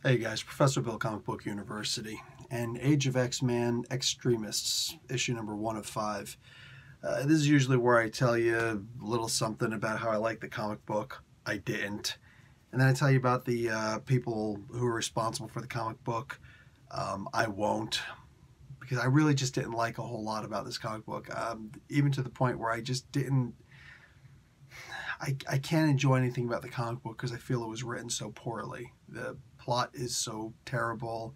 Hey guys, Professor Bill, Comic Book University, and Age of X-Man X-Tremists, issue number 1 of 5. This is usually where I tell you a little something about how I like the comic book. I didn't. And then I tell you about the people who are responsible for the comic book. I won't, because I really just didn't like a whole lot about this comic book, even to the point where I just didn't... I can't enjoy anything about the comic book because I feel it was written so poorly. The plot is so terrible.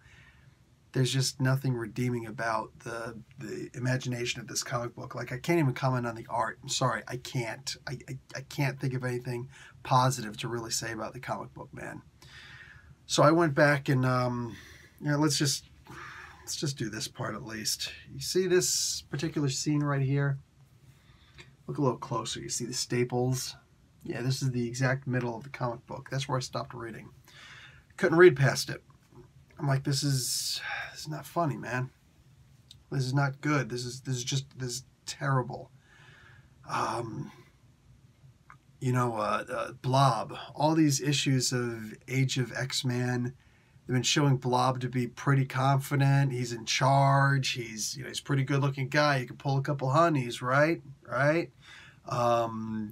There's just nothing redeeming about the imagination of this comic book. Like, I can't even comment on the art. I'm sorry, I can't. I can't think of anything positive to really say about the comic book, man. So I went back and let's just do this part at least. You see this particular scene right here? Look a little closer. You see the staples? Yeah, this is the exact middle of the comic book. That's where I stopped reading. Couldn't read past it. I'm like, this is not funny, man. This is not good. This is terrible. Blob. All these issues of Age of X-Man, they've been showing Blob to be pretty confident. He's in charge. He's a pretty good-looking guy. He can pull a couple honeys, right? Right?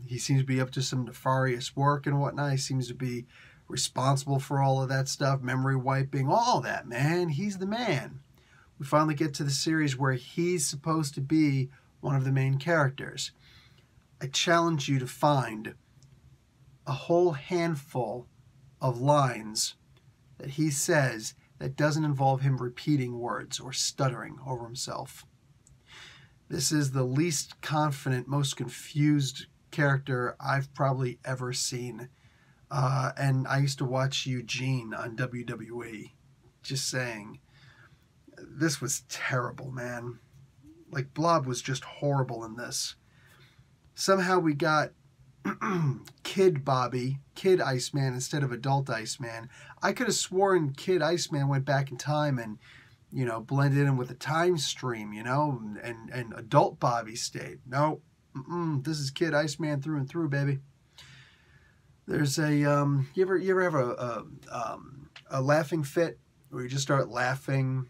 He seems to be up to some nefarious work and whatnot. He seems to be responsible for all of that stuff, memory wiping, all that, man. He's the man. We finally get to the series where he's supposed to be one of the main characters. I challenge you to find a whole handful of lines that he says that doesn't involve him repeating words or stuttering over himself. This is the least confident, most confused character I've probably ever seen. And I used to watch Eugene on WWE. Just saying. This was terrible, man. Like, Blob was just horrible in this. Somehow we got Kid Bobby, Kid Iceman instead of Adult Iceman. I could have sworn Kid Iceman went back in time and blended in with the time stream, and Adult Bobby stayed. No, this is Kid Iceman through and through, baby. There's a you ever have a laughing fit where you just start laughing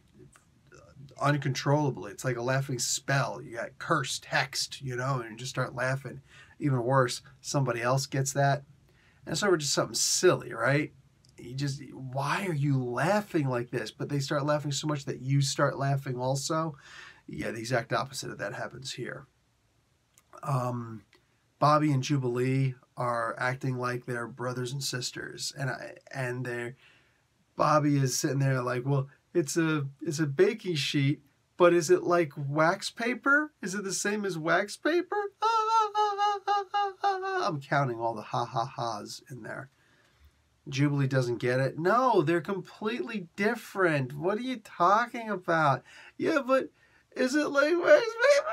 uncontrollably? It's like a laughing spell. You got cursed, hexed, and you just start laughing. Even worse, somebody else gets that, and so we're just something silly, right? Why are you laughing like this? But they start laughing so much that you start laughing also. Yeah, the exact opposite of that happens here. Bobby and Jubilee are acting like they're brothers and sisters, and Bobby is sitting there like, well, it's a baking sheet, but is it like wax paper? Is it the same as wax paper? I'm counting all the ha-ha-ha's in there. Jubilee doesn't get it. No, they're completely different. What are you talking about? Yeah, but is it like wax paper?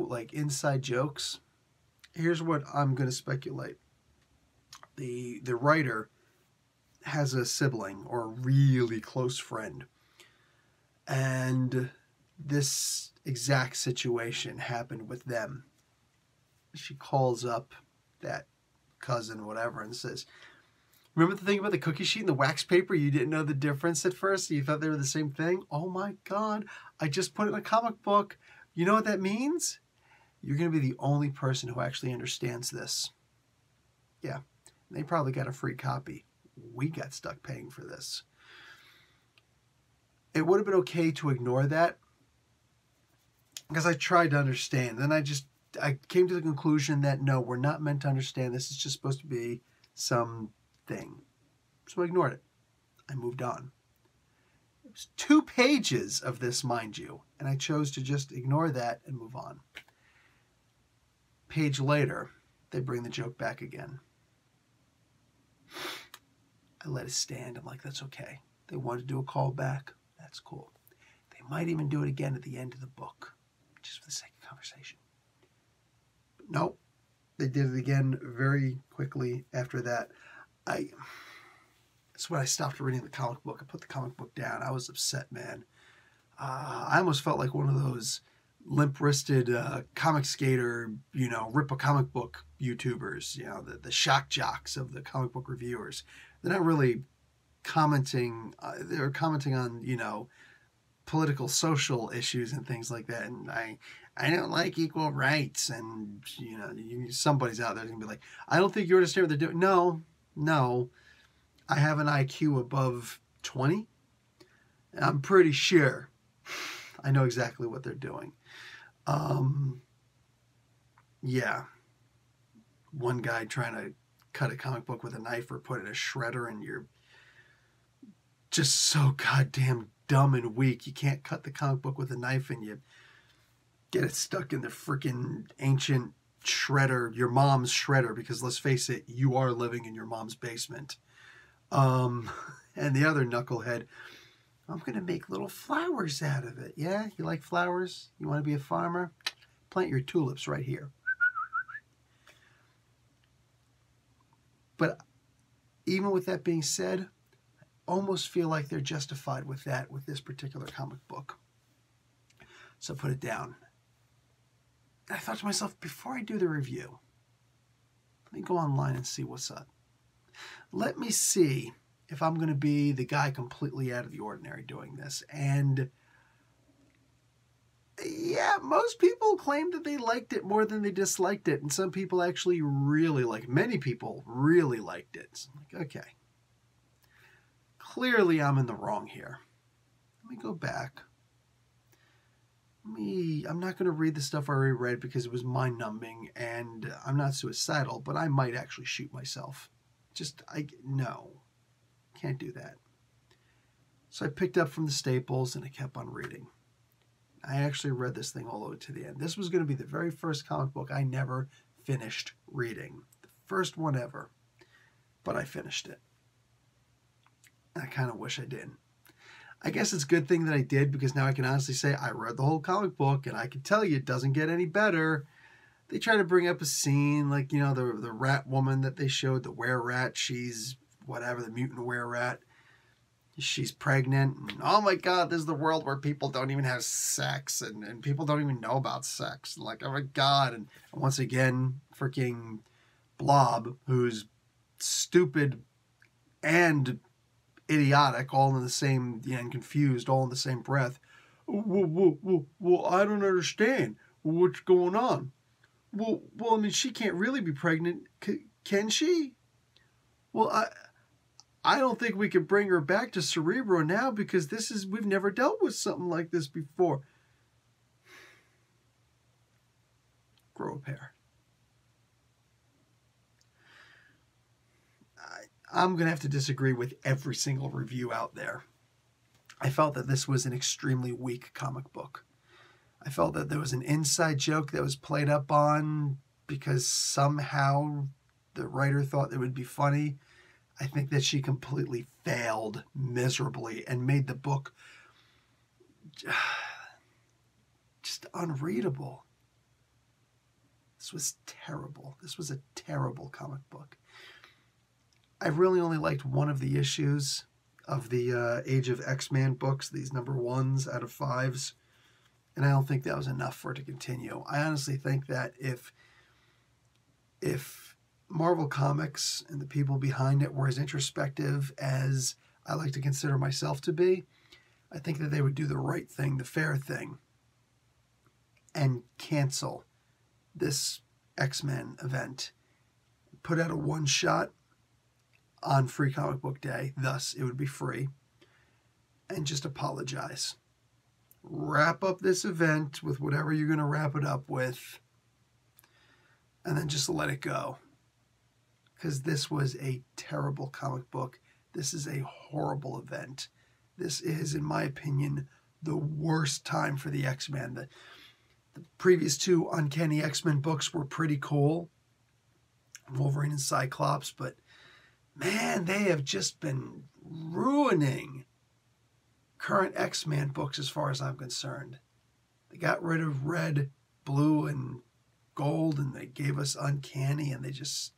Like inside jokes. Here's what I'm going to speculate. The writer has a sibling or a really close friend. And this exact situation happened with them. She calls up that cousin, whatever, and says, remember the thing about the cookie sheet and the wax paper? You didn't know the difference at first? You thought they were the same thing? Oh my God, I just put it in a comic book. You know what that means? You're going to be the only person who actually understands this. Yeah, they probably got a free copy. We got stuck paying for this. It would have been okay to ignore that because I tried to understand. Then I came to the conclusion that no, we're not meant to understand this. It's just supposed to be something. So I ignored it. I moved on. It was 2 pages of this, mind you, and I chose to just ignore that and move on. Page later, they bring the joke back again. I let it stand. I'm like, that's okay. They wanted to do a callback. That's cool. They might even do it again at the end of the book, just for the sake of conversation. But nope. They did it again very quickly after that. That's when I stopped reading the comic book. I put the comic book down. I was upset, man. I almost felt like one of those limp-wristed comic skater, rip a comic book YouTubers, the shock jocks of the comic book reviewers. They're not really commenting. They're commenting on, political, social issues and things like that. And I don't like equal rights. And, somebody's out there going to be like, I don't think you understand what they're doing. No. I have an IQ above 20. I'm pretty sure I know exactly what they're doing. Yeah. One guy trying to cut a comic book with a knife or put it in a shredder, and you're just so goddamn dumb and weak. You can't cut the comic book with a knife, and you get it stuck in the freaking ancient shredder, your mom's shredder, because let's face it, you are living in your mom's basement. And the other knucklehead, I'm going to make little flowers out of it. Yeah? You like flowers? You want to be a farmer? Plant your tulips right here. But even with that being said, I almost feel like they're justified with that, with this particular comic book. So put it down. And I thought to myself, before I do the review, let me go online and see what's up. Let me see if I'm going to be the guy completely out of the ordinary doing this. And yeah, most people claim that they liked it more than they disliked it. And some people actually really many people really liked it. So I'm like, okay. Clearly I'm in the wrong here. Let me go back. I'm not going to read the stuff I already read because it was mind-numbing, and I'm not suicidal, but I might actually shoot myself. No. Can't do that. So I picked up from the staples and I kept on reading. I actually read this thing all the way to the end. This was going to be the very first comic book I never finished reading. The first one ever. But I finished it. I kind of wish I didn't. I guess it's a good thing that I did, because now I can honestly say I read the whole comic book, and I can tell you it doesn't get any better. They try to bring up a scene like, the rat woman that they showed, the were-rat, she's whatever, the mutant were-rat. She's pregnant, and oh my god, this is the world where people don't even have sex, and people don't even know about sex. Like, oh my god. And once again, freaking Blob, who's stupid and idiotic, all in the same, and confused, all in the same breath. Well, I don't understand. What's going on? Well, I mean, she can't really be pregnant, can she? Well, I don't think we could bring her back to Cerebro now, because we've never dealt with something like this before. Grow a pair. I'm going to have to disagree with every single review out there. I felt that this was an extremely weak comic book. I felt that there was an inside joke that was played up on because somehow the writer thought it would be funny. I think that she completely failed miserably and made the book just unreadable. This was terrible. This was a terrible comic book. I really only liked one of the issues of the Age of X-Man books, these number 1s out of 5s. And I don't think that was enough for it to continue. I honestly think that if Marvel Comics and the people behind it were as introspective as I like to consider myself to be, I think that they would do the right thing, the fair thing, and cancel this X-Men event. Put out a one-shot on Free Comic Book Day, thus it would be free, and just apologize. Wrap up this event with whatever you're going to wrap it up with, and then just let it go. Because this was a terrible comic book. This is a horrible event. This is, in my opinion, the worst time for the X-Men. The previous 2 Uncanny X-Men books were pretty cool, Wolverine and Cyclops, but man, they have just been ruining current X-Men books as far as I'm concerned. They got rid of red, blue, and gold, and they gave us Uncanny, and they just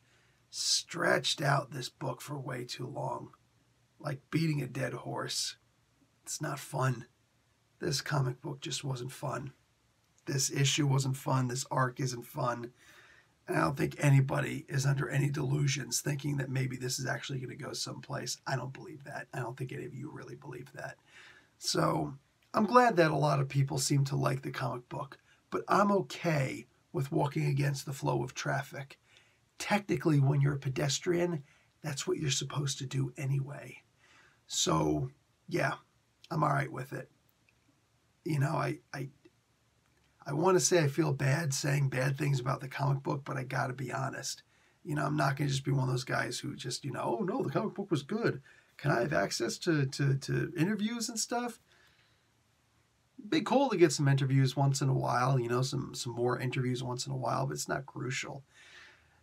stretched out this book for way too long. Like beating a dead horse. It's not fun. This comic book just wasn't fun. This issue wasn't fun. This arc isn't fun. And I don't think anybody is under any delusions thinking that maybe this is actually going to go someplace. I don't believe that. I don't think any of you really believe that. So I'm glad that a lot of people seem to like the comic book, but I'm okay with walking against the flow of traffic. Technically, when you're a pedestrian, that's what you're supposed to do anyway. So, yeah, I'm all right with it. You know, I want to say I feel bad saying bad things about the comic book, but I got to be honest. You know, I'm not going to just be one of those guys who just, you know, oh, no, the comic book was good. Can I have access to interviews and stuff? Be cool to get some interviews once in a while, you know, some more interviews once in a while, but it's not crucial.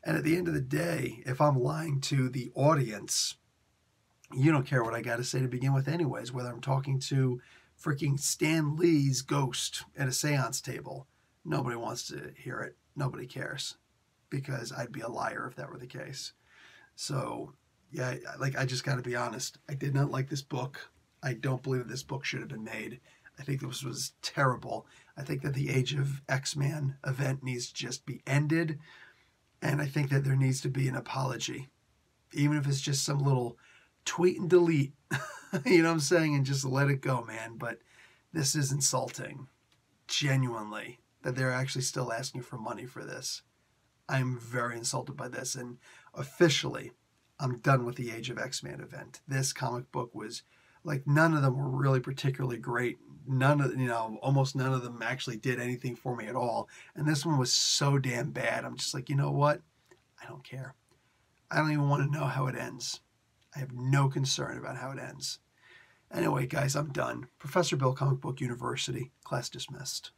And at the end of the day, if I'm lying to the audience, you don't care what I got to say to begin with anyways, whether I'm talking to freaking Stan Lee's ghost at a seance table. Nobody wants to hear it. Nobody cares, because I'd be a liar if that were the case. So, yeah, I just got to be honest. I did not like this book. I don't believe that this book should have been made. I think this was terrible. I think that the Age of X-Man event needs to just be ended. And I think that there needs to be an apology. Even if it's just some little tweet and delete. You know what I'm saying? And just let it go, man. But this is insulting. Genuinely. That they're actually still asking for money for this. I'm very insulted by this. And officially, I'm done with the Age of X-Man event. This comic book was, like, none of them were really particularly great. None of, you know, almost none of them actually did anything for me at all. And this one was so damn bad. I'm just like, you know what? I don't care. I don't even want to know how it ends. I have no concern about how it ends. Anyway, guys, I'm done. Professor Bill, Comic Book University. Class dismissed.